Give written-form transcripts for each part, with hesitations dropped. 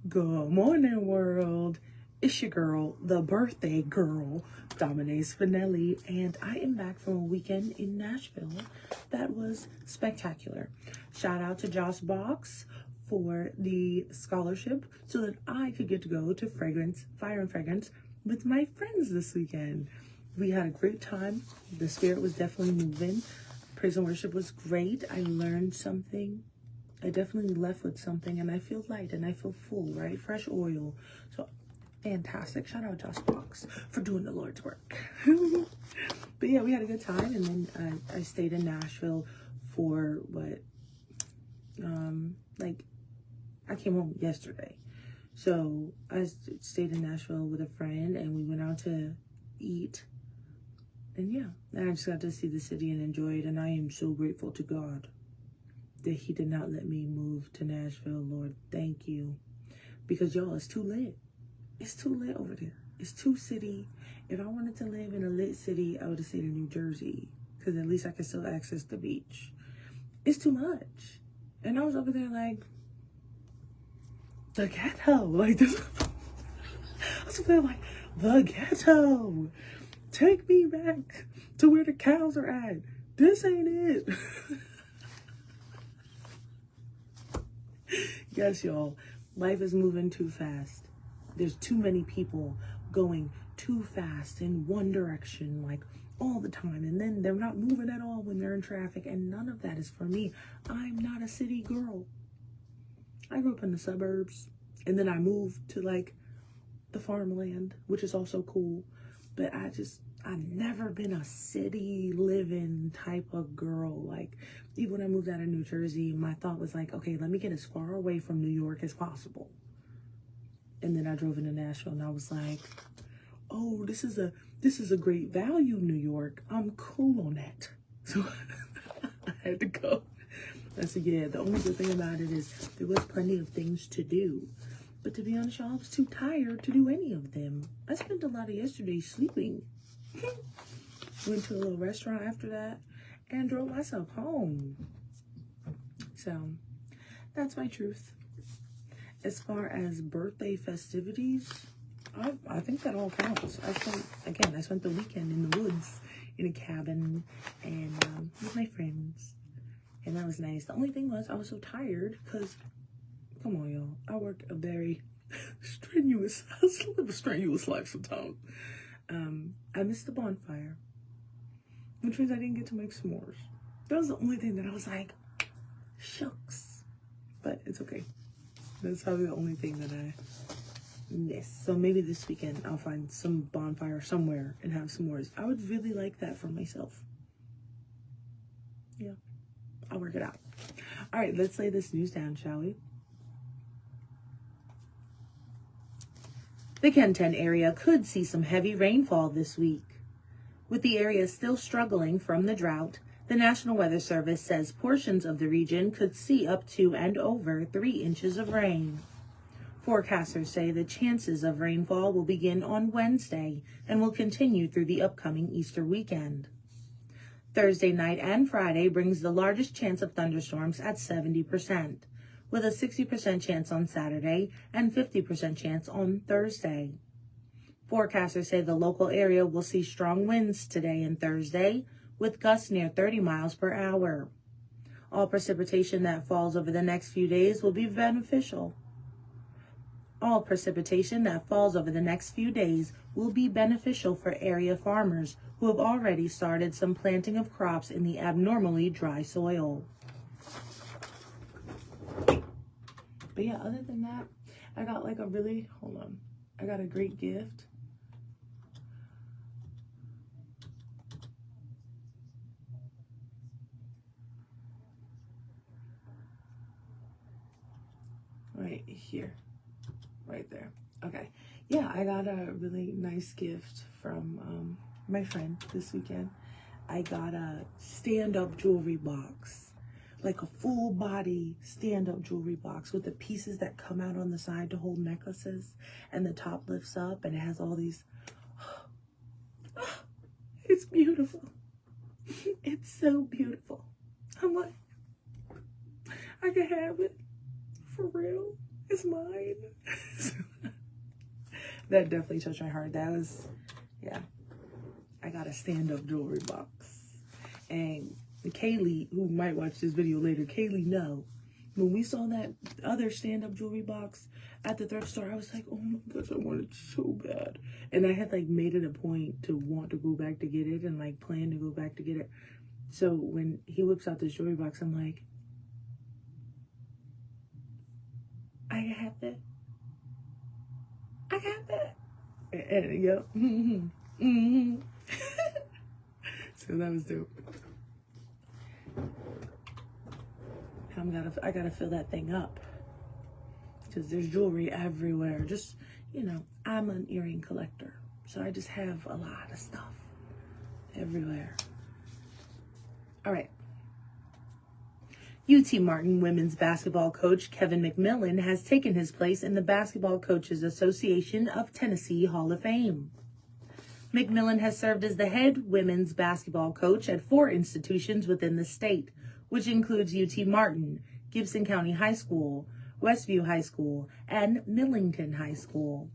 Good morning, world. It's your girl, the birthday girl, Dominique Spinelli, and I am back from a weekend in Nashville that was spectacular. Shout out to Josh Box for the scholarship so that I could get to go to Fire and Fragrance with my friends this weekend. We had a great time. The spirit was definitely moving. Praise and worship was great. I learned something. I definitely left with something, and I feel light and I feel full, right? Fresh oil. So fantastic. Shout out Josh Box for doing the Lord's work. But yeah, we had a good time, and then I stayed in Nashville for I came home yesterday. So I stayed in Nashville with a friend, and we went out to eat. And yeah, I just got to see the city and enjoy it, and I am so grateful to God that he did not let me move to Nashville. Lord, thank you. Because y'all, it's too lit. It's too lit over there. It's too city. If I wanted to live in a lit city, I would have stayed in New Jersey, because at least I could still access the beach. It's too much. And I was over there like, the ghetto. Like this. I was over there like, the ghetto. Take me back to where the cows are at. This ain't it. Yes, y'all, life is moving too fast. There's too many people going too fast in one direction, like all the time. And then they're not moving at all when they're in traffic. And none of that is for me. I'm not a city girl. I grew up in the suburbs. And then I moved to like the farmland, which is also cool. But I've never been a city living type of girl. Like, even when I moved out of New Jersey, my thought was like, okay, let me get as far away from New York as possible. And then I drove into Nashville, and I was like, oh, this is a great value, New York. I'm cool on that. So I had to go. I said, yeah, the only good thing about it is there was plenty of things to do. But to be honest, y'all, I was too tired to do any of them. I spent a lot of yesterday sleeping. Went to a little restaurant after that and drove myself home. So that's my truth. As far as birthday festivities, I think that all counts. I spent the weekend in the woods in a cabin and with my friends, and that was nice. The only thing was I was so tired because, come on, y'all, I work a very strenuous life sometimes. I missed the bonfire, which means I didn't get to make s'mores. That was the only thing that I was like, shucks. But it's okay. That's probably the only thing that I missed. So maybe this weekend I'll find some bonfire somewhere and have s'mores. I would really like that for myself. Yeah, I'll work it out. All right, let's lay this news down, shall we? The Kenton area could see some heavy rainfall this week. With the area still struggling from the drought, the National Weather Service says portions of the region could see up to and over 3 inches of rain. Forecasters say the chances of rainfall will begin on Wednesday and will continue through the upcoming Easter weekend. Thursday night and Friday brings the largest chance of thunderstorms at 70%. With a 60% chance on Saturday and 50% chance on Thursday. Forecasters say the local area will see strong winds today and Thursday, with gusts near 30 miles per hour. All precipitation that falls over the next few days will be beneficial. All precipitation that falls over the next few days will be beneficial for area farmers who have already started some planting of crops in the abnormally dry soil. But yeah, other than that, I got like I got a great gift. Right here, right there. Okay. Yeah, I got a really nice gift from my friend this weekend. I got a stand-up jewelry box. Like a full body stand-up jewelry box with the pieces that come out on the side to hold necklaces, and the top lifts up and it has all these. It's beautiful. It's so beautiful. I'm like, I can have it for real. It's mine. That definitely touched my heart. That was, yeah. I got a stand-up jewelry box. And Kaylee, who might watch this video later, Kaylee, no. When we saw that other stand-up jewelry box at the thrift store, I was like, oh my gosh, I want it so bad. And I had like made it a point to want to go back to get it and like plan to go back to get it. So when he whips out this jewelry box, I'm like, I have that. I have that. And yep. So that was dope. I gotta fill that thing up because there's jewelry everywhere. Just, you know, I'm an earring collector, so I just have a lot of stuff everywhere. All right. UT Martin women's basketball coach Kevin McMillan has taken his place in the Basketball Coaches Association of Tennessee Hall of Fame. McMillan has served as the head women's basketball coach at 4 institutions within the state, which includes UT Martin, Gibson County High School, Westview High School, and Millington High School.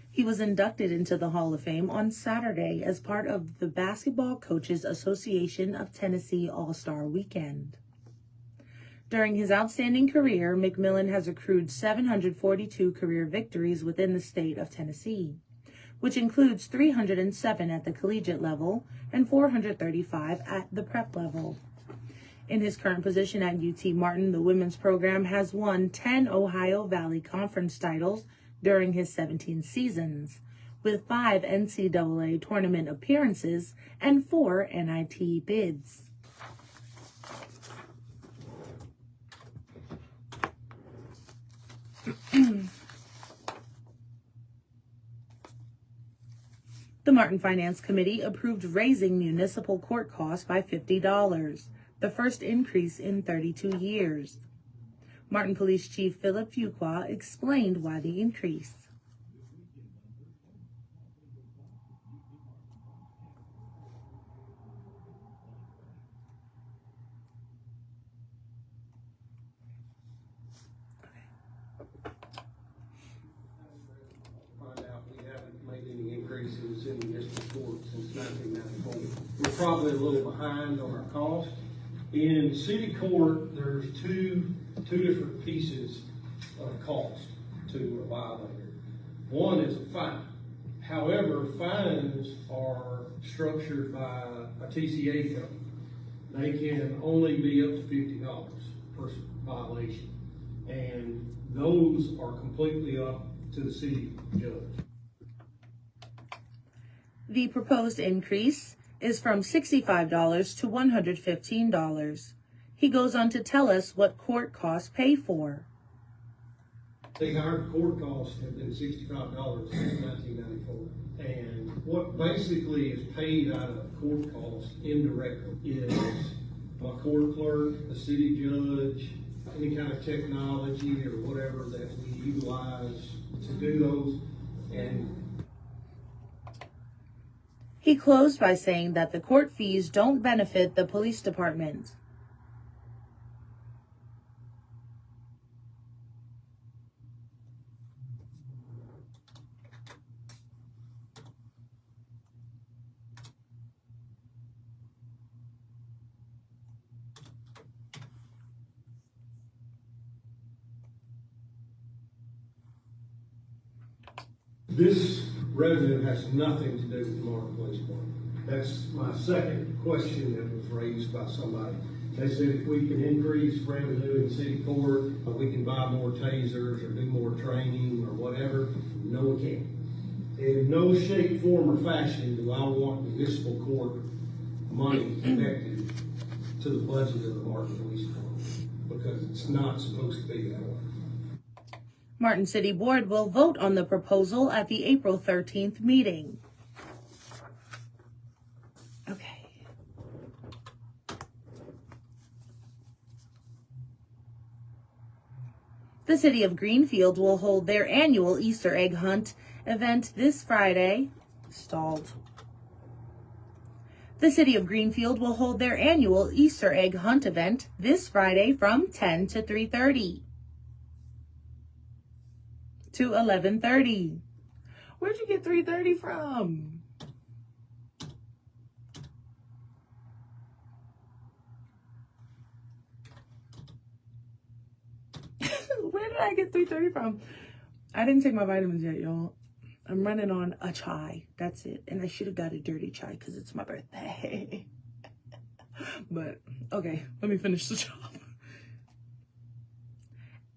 He was inducted into the Hall of Fame on Saturday as part of the Basketball Coaches Association of Tennessee All-Star Weekend. During his outstanding career, McMillan has accrued 742 career victories within the state of Tennessee, which includes 307 at the collegiate level and 435 at the prep level. In his current position at UT Martin, the women's program has won 10 Ohio Valley Conference titles during his 17 seasons, with 5 NCAA tournament appearances and 4 NIT bids. The Martin Finance Committee approved raising municipal court costs by $50, the first increase in 32 years. Martin Police Chief Philip Fuqua explained why the increase. In municipal court since 1994. We're probably a little behind on our cost. In city court, there's two different pieces of cost to a violator. One is a fine. However, fines are structured by a TCA code. They can only be up to $50 per violation, and those are completely up to the city judge. The proposed increase is from $65 to $115. He goes on to tell us what court costs pay for. Our court costs have been $65 since 1994. And what basically is paid out of court costs indirectly is my court clerk, the city judge, any kind of technology or whatever that we utilize to do those. And he closed by saying that the court fees don't benefit the police department. This revenue has nothing to do with the Martin Police Department. That's my second question that was raised by somebody. They said if we can increase revenue in city court, we can buy more tasers or do more training or whatever. No, we can't. In no shape, form, or fashion do I want municipal court money connected to the budget of the Martin Police Department, because it's not supposed to be that way. Martin City Board will vote on the proposal at the April 13th meeting. Okay. The City of Greenfield will hold their annual Easter egg hunt event this Friday. Stalled. The City of Greenfield will hold their annual Easter egg hunt event this Friday from 10 to 3:30. to 11:30. Where'd you get 3:30 from? Where did I get 3:30 from? I didn't take my vitamins yet, y'all. I'm running on a chai. That's it. And I should have got a dirty chai because it's my birthday. But, okay, let me finish the job.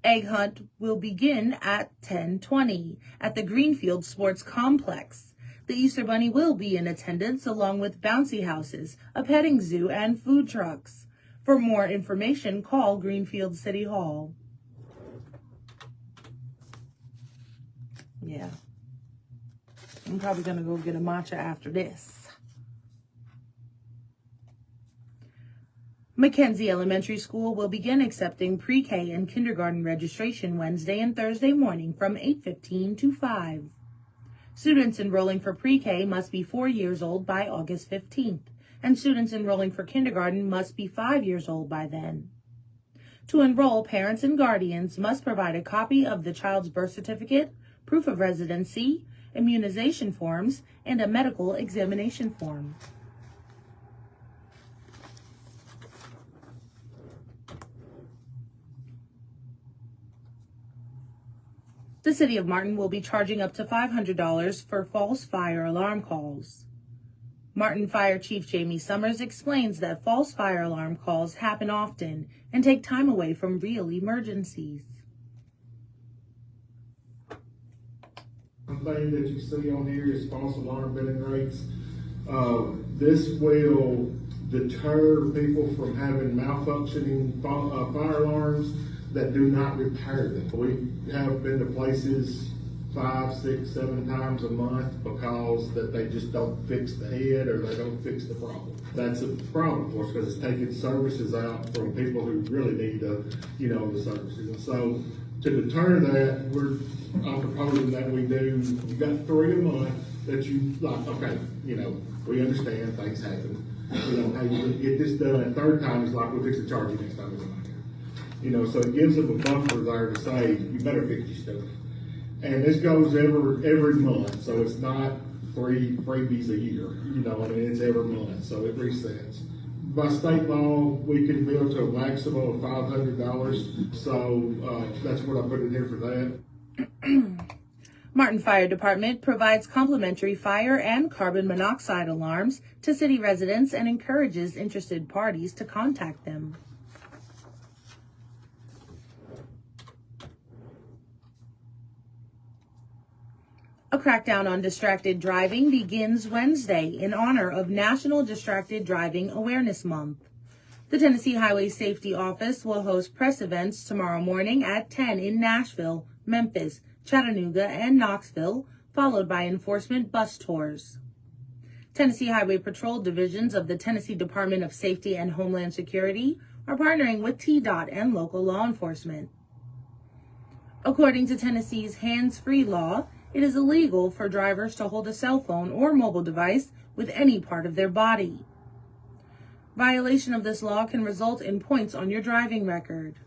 Egg hunt will begin at 10:20 at the Greenfield Sports Complex. The Easter Bunny will be in attendance along with bouncy houses, a petting zoo, and food trucks. For more information, call Greenfield City Hall. Yeah. I'm probably going to go get a matcha after this. Mackenzie Elementary School will begin accepting pre-K and kindergarten registration Wednesday and Thursday morning from 8:15 to 5. Students enrolling for pre-K must be 4 years old by August 15th, and students enrolling for kindergarten must be 5 years old by then. To enroll, parents and guardians must provide a copy of the child's birth certificate, proof of residency, immunization forms, and a medical examination form. The City of Martin will be charging up to $500 for false fire alarm calls. Martin Fire Chief Jamie Summers explains that false fire alarm calls happen often and take time away from real emergencies. Thing that you see on here is false alarm billing rates. This will deter people from having malfunctioning fire alarms that do not repair them. We have been to places 5, 6, 7 times a month because that they just don't fix the head or they don't fix the problem. That's a problem for us because it's taking services out from people who really need the services. And so to deter that, I'm proposing that we do, you got 3 a month that you like, okay, we understand things happen. How you get this done, and 3rd time is like, we'll fix the charge you next time we come out here. So it gives them a buffer there to say, you better fix your stuff. And this goes every month, so it's not 3 freebies a year, it's every month, so it resets. By state law, we can bill to a maximum of $500, so that's what I put in here for that. Martin Fire Department provides complimentary fire and carbon monoxide alarms to city residents and encourages interested parties to contact them. A crackdown on distracted driving begins Wednesday in honor of National Distracted Driving Awareness Month. The Tennessee Highway Safety Office will host press events tomorrow morning at 10 in Nashville, Memphis, Chattanooga, and Knoxville, followed by enforcement bus tours. Tennessee Highway Patrol divisions of the Tennessee Department of Safety and Homeland Security are partnering with TDOT and local law enforcement. According to Tennessee's hands-free law, it is illegal for drivers to hold a cell phone or mobile device with any part of their body. Violation of this law can result in points on your driving record.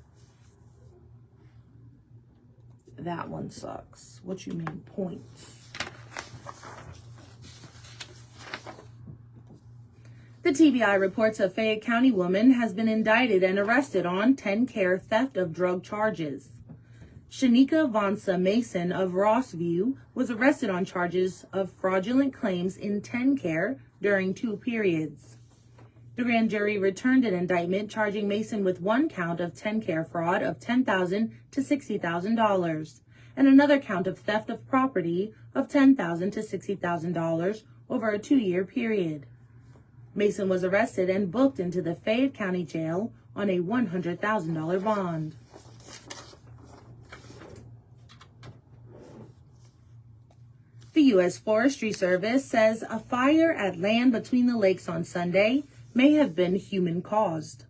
That one sucks. What you mean, points? The TBI reports a Fayette County woman has been indicted and arrested on 10-care theft of drug charges. Shanika Vonsa Mason of Rossview was arrested on charges of fraudulent claims in 10-care during 2 periods. The grand jury returned an indictment charging Mason with 1 count of 10-care fraud of $10,000 to $60,000 and another count of theft of property of $10,000 to $60,000 over a 2-year period. Mason was arrested and booked into the Fayette County Jail on a $100,000 bond. The U.S. Forestry Service says a fire at Land Between the Lakes on Sunday may have been human-caused.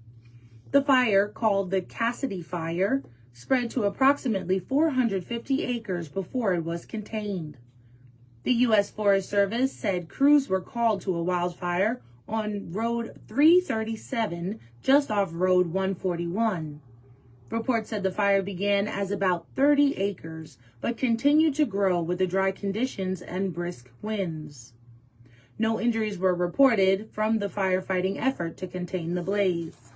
The fire, called the Cassidy Fire, spread to approximately 450 acres before it was contained. The U.S. Forest Service said crews were called to a wildfire on Road 337, just off Road 141. Reports said the fire began as about 30 acres, but continued to grow with the dry conditions and brisk winds. No injuries were reported from the firefighting effort to contain the blaze.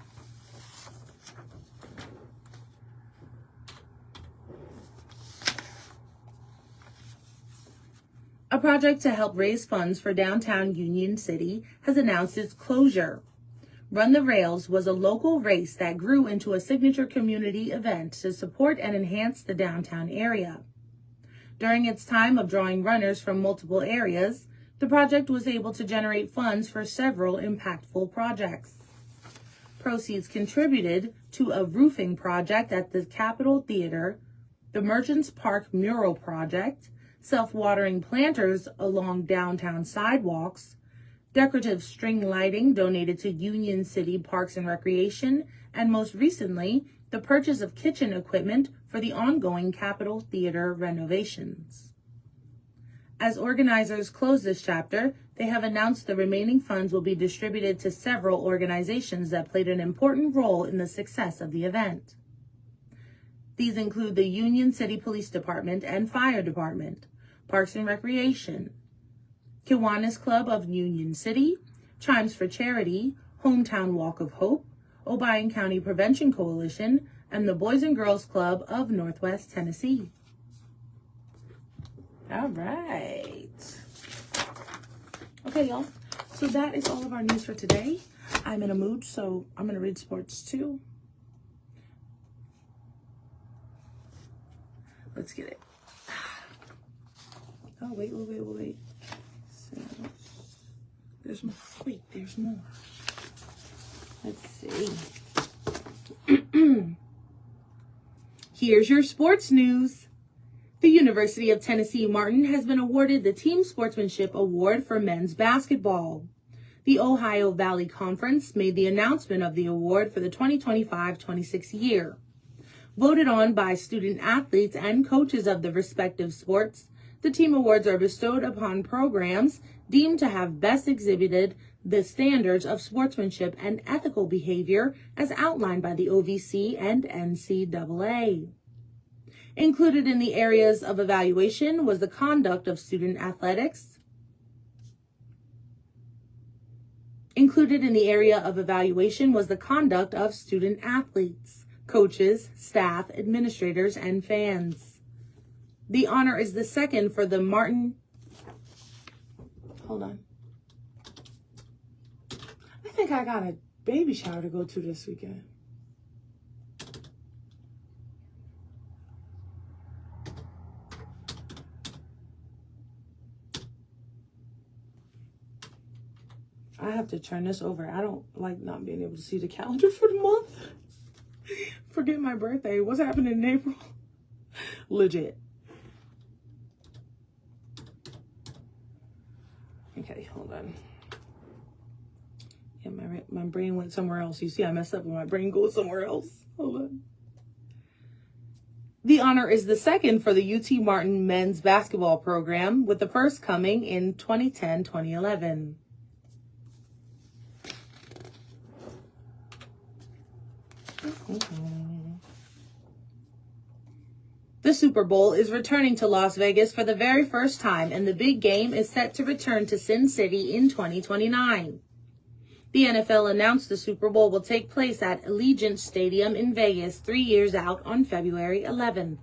A project to help raise funds for downtown Union City has announced its closure. Run the Rails was a local race that grew into a signature community event to support and enhance the downtown area. During its time of drawing runners from multiple areas, the project was able to generate funds for several impactful projects. Proceeds contributed to a roofing project at the Capitol Theater, the Merchants Park Mural Project, self-watering planters along downtown sidewalks, decorative string lighting donated to Union City Parks and Recreation, and most recently, the purchase of kitchen equipment for the ongoing Capitol Theater renovations. As organizers close this chapter, they have announced the remaining funds will be distributed to several organizations that played an important role in the success of the event. These include the Union City Police Department and Fire Department, Parks and Recreation, Kiwanis Club of Union City, Chimes for Charity, Hometown Walk of Hope, Obion County Prevention Coalition, and the Boys and Girls Club of Northwest Tennessee. All right. Okay, y'all. So that is all of our news for today. I'm in a mood, so I'm going to read sports too. Let's get it. Oh, wait. So, there's more. Wait, there's more. Let's see. Here's your sports news. The University of Tennessee Martin has been awarded the Team Sportsmanship Award for men's basketball. The Ohio Valley Conference made the announcement of the award for the 2025-26 year. Voted on by student athletes and coaches of the respective sports, the team awards are bestowed upon programs deemed to have best exhibited the standards of sportsmanship and ethical behavior as outlined by the OVC and NCAA. Included in the areas of evaluation was the conduct of student athletics. Included in the area of evaluation was the conduct of student athletes, coaches, staff, administrators, and fans. The honor is the second for the Martin. Hold on. I think I got a baby shower to go to this weekend. I have to turn this over. I don't like not being able to see the calendar for the month. Forget my birthday. What's happening in April? Legit. Okay, hold on. Yeah, my brain went somewhere else. You see, I messed up when my brain goes somewhere else. Hold on. The honor is the second for the UT Martin men's basketball program, with the first coming in 2010-2011. The Super Bowl is returning to Las Vegas for the very first time, and the big game is set to return to Sin City in 2029. The NFL announced the Super Bowl will take place at Allegiant Stadium in Vegas 3 years out on February 11th.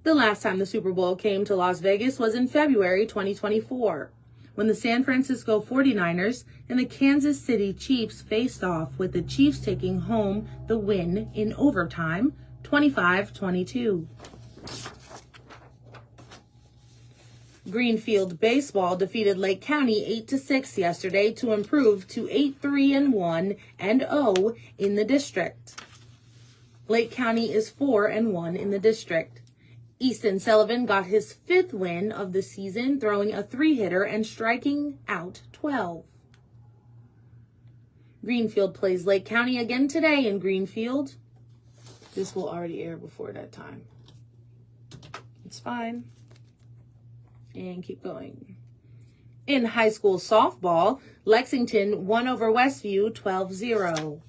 The last time the Super Bowl came to Las Vegas was in February 2024. When the San Francisco 49ers and the Kansas City Chiefs faced off, with the Chiefs taking home the win in overtime, 25-22. Greenfield Baseball defeated Lake County 8-6 yesterday to improve to 8-3-1 and 0 in the district. Lake County is 4-1 in the district. Easton Sullivan got his 5th win of the season, throwing a 3-hitter and striking out 12. Greenfield plays Lake County again today in Greenfield. This will already air before that time. It's fine. And keep going. In high school softball, Lexington won over Westview 12-0.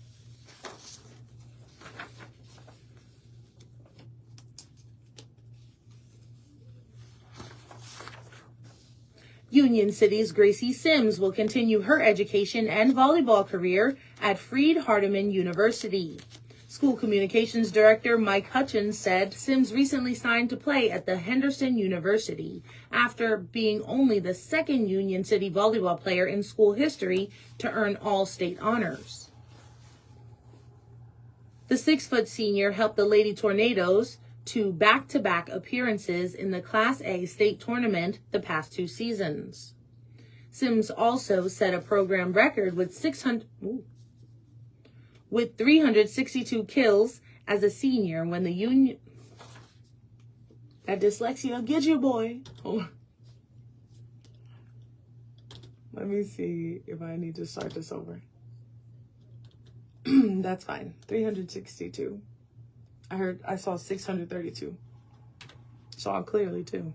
Union City's Gracie Sims will continue her education and volleyball career at Freed-Hardeman University. School Communications Director Mike Hutchins said Sims recently signed to play at the Henderson University after being only the second Union City volleyball player in school history to earn all-state honors. The 6-foot senior helped the Lady Tornadoes to back-to-back appearances in the Class A state tournament the past 2 seasons. Sims also set a program record with 362 kills as a senior when the Union... That dyslexia will get you, boy. Oh. Let me see if I need to start this over. That's fine. 362. I saw 632. Saw it clearly too.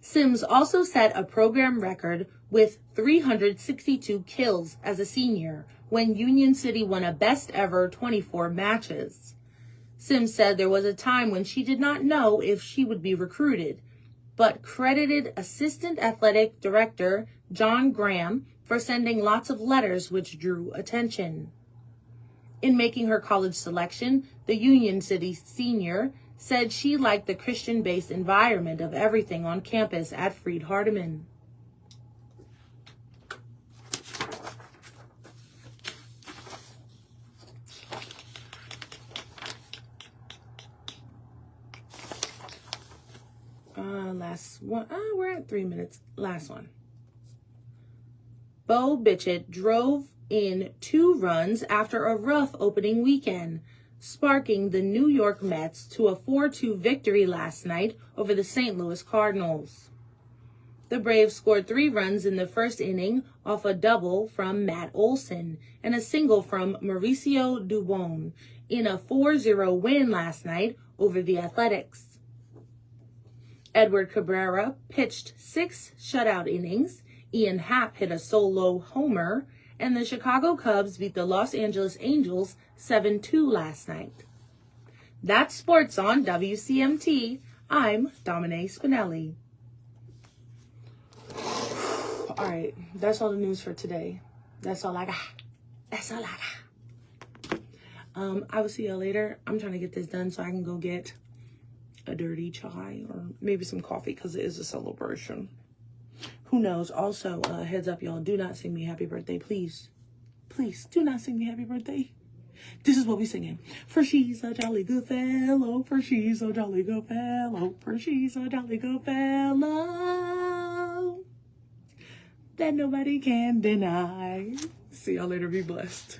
Sims also set a program record with 362 kills as a senior when Union City won a best ever 24 matches. Sims said there was a time when she did not know if she would be recruited, but credited Assistant Athletic Director John Graham for sending lots of letters which drew attention. In making her college selection, the Union City senior said she liked the Christian-based environment of everything on campus at Freed-Hardeman. Last one. We're at 3 minutes. Last one. Bo Bichette drove in 2 runs after a rough opening weekend, sparking the New York Mets to a 4-2 victory last night over the St. Louis Cardinals. The Braves scored 3 runs in the first inning off a double from Matt Olson and a single from Mauricio Dubon in a 4-0 win last night over the Athletics. Edward Cabrera pitched 6 shutout innings, Ian Happ hit a solo homer, and the Chicago Cubs beat the Los Angeles Angels 7-2 last night. That's sports on WCMT. I'm Dominique Spinelli. All right, that's all the news for today. That's all I got. I will see y'all later. I'm trying to get this done so I can go get a dirty chai or maybe some coffee because it is a celebration. Who knows? Also, heads up, y'all, do not sing me happy birthday, please. Please, do not sing me happy birthday. This is what we singing. For she's a jolly good fellow, for she's a jolly good fellow, for she's a jolly good fellow that nobody can deny. See y'all later. Be blessed.